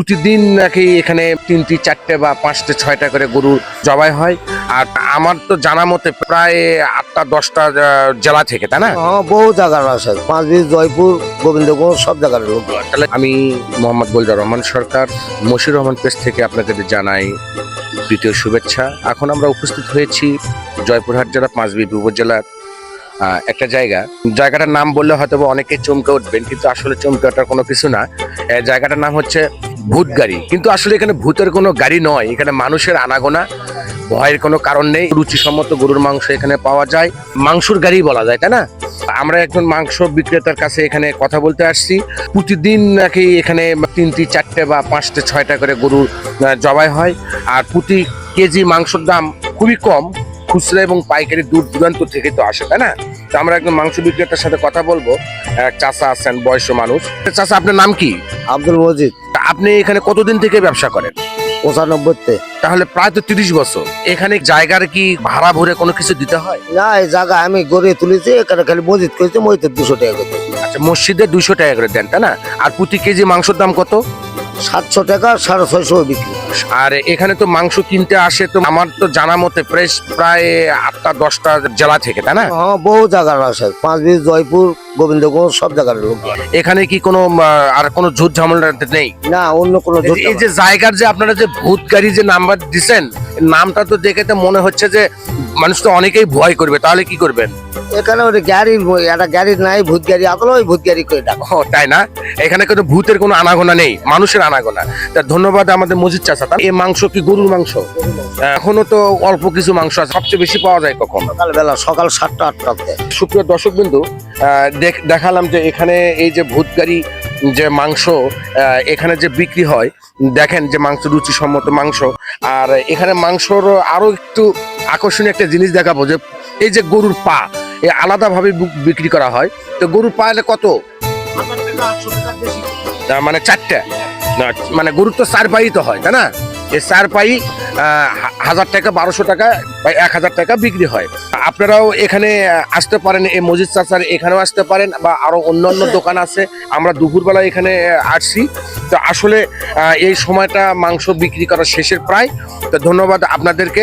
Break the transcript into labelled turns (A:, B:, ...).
A: প্রতিদিন নাকি এখানে 3টে 4টে বা 5টে 6টা করে গরু জবাই হয়। আর আমার তো জানা মতে প্রায় 8টা 10টা জেলা থেকে, তাই না?
B: বহু জায়গার আছে, পাঁচবিশ, জয়পুর, গোবিন্দগঞ্জ, সব জায়গার লোক।
A: তাহলে আমি মোহাম্মদ গোলজার রহমান সরকার, মশিউর রহমান পেজ থেকে আপনাদের জানাই দ্বিতীয় শুভেচ্ছা। এখন আমরা উপস্থিত হয়েছি জয়পুরহাট জেলা পাঁচবিবি উপজেলার একটা জায়গাটার নাম বললে হয়তো অনেকে চমকে উঠবেন, কিন্তু আসলে চমকে ওঠার কোনো কিছু না। জায়গাটার নাম হচ্ছে ভূত গাড়ি, কিন্তু আসলে এখানে ভূতের কোনো গাড়ি নয়, এখানে মানুষের আনাগোনা, ভয়ের কোনো কারণ নেই। রুচিসম্মত গরুর মাংস এখানে পাওয়া যায়, মাংসর গাড়ি বলা যায়, তাই না? আমরা একজন মাংস বিক্রেতার কাছে এখানে কথা বলতে আসছি। প্রতিদিন নাকি এখানে 3টে 4টে বা 5টে 6টা করে গরু জবাই হয়। আর প্রতি কেজি মাংসের দাম খুবই কম, খুচরা এবং পাইকারি দূর দূরান্ত থেকে তো আসে, তাই না? তো আমরা একজন মাংস বিক্রেতার সাথে কথা বলবো। চাচা আছেন, বয়স্ক মানুষ। চাচা, আপনার নাম কি?
B: আব্দুল মজিদ।
A: আপনি এখানে কতদিন থেকে ব্যবসা করেন?
B: 95-তে।
A: তাহলে প্রায় তো 30 বছর। এখানে জায়গার কি ভাড়া ভরে কোনো কিছু দিতে হয়?
B: না, এই জায়গা আমি গড়ে তুলেছি, এখানে খালি মসজিদ করেছি, মসজিদের 200 টাকা করে।
A: আচ্ছা, মসজিদে 200 টাকা করে দেন, তাই না? আর প্রতি কেজি মাংসের দাম কত?
B: 700 টাকা, 650 বিক্রি।
A: আর এখানে তো মাংস কিনতে আসে, তো আমার তো জানা মতে প্রায় 8টা 10টা জেলা থেকে, তাই না?
B: বহু জায়গার আছে, পাঁচবিশ, জয়পুর, গোবিন্দগঞ্জ, সব জায়গার লোক।
A: এখানে কি কোনো আর কোনো ঝুট ঝামেলা নেই?
B: না, অন্য কোনো
A: এই যে জায়গার যে আপনারা যে ভূত গাড়ি যে নাম্বার দিচ্ছেন, নামটা তো দেখে তো মনে হচ্ছে যে মানুষ তো অনেকেই ভয় করবে, তাহলে কি করবেন?
B: এখানে ওই গাড়ি, একটা গাড়ি নাই, ভূত গাড়ি আসলে ওই ভূত গাড়ি করে ডাকো।
A: তাই না? এখানে কিন্তু ভূতের কোনো আনাগোনা নেই, মানুষের আনাগোনা। তা ধন্যবাদ আমাদের মজিদ চাচা। এই মাংস কি গরুর মাংস? এখনো তো অল্প কিছু মাংস আছে, সবচেয়ে বেশি পাওয়া যায় কখন?
B: সকালবেলা, সকাল 7টা 8টাতে।
A: সুপ্রিয় দর্শক বিন্দু, দেখালাম যে এখানে এই যে ভূত গাড়ি যে মাংস এখানে যে বিক্রি হয়, দেখেন যে মাংস রুচিসম্মত মাংস। আর এখানে মাংসর আরো একটু আকর্ষণীয় একটা জিনিস দেখাবো, যে এই যে গরুর পা আলাদাভাবে বিক্রি করা হয়। তো গরুর পা এলে কত? মানে 4টা, মানে গরুর তো 4 পাই তো হয়, তাই না? এই 4 পাই 1000 টাকা, 1200 টাকা বা 1000 টাকা বিক্রি হয়। আপনারাও এখানে আসতে পারেন, এই মজিদ চাচার এখানেও আসতে পারেন, বা আরো অন্যান্য দোকান আছে। আমরা দুপুরবেলা এখানে আসছি। তো আসলে এই সময়টা মাংস বিক্রি করার শেষের প্রায়। তো ধন্যবাদ আপনাদেরকে।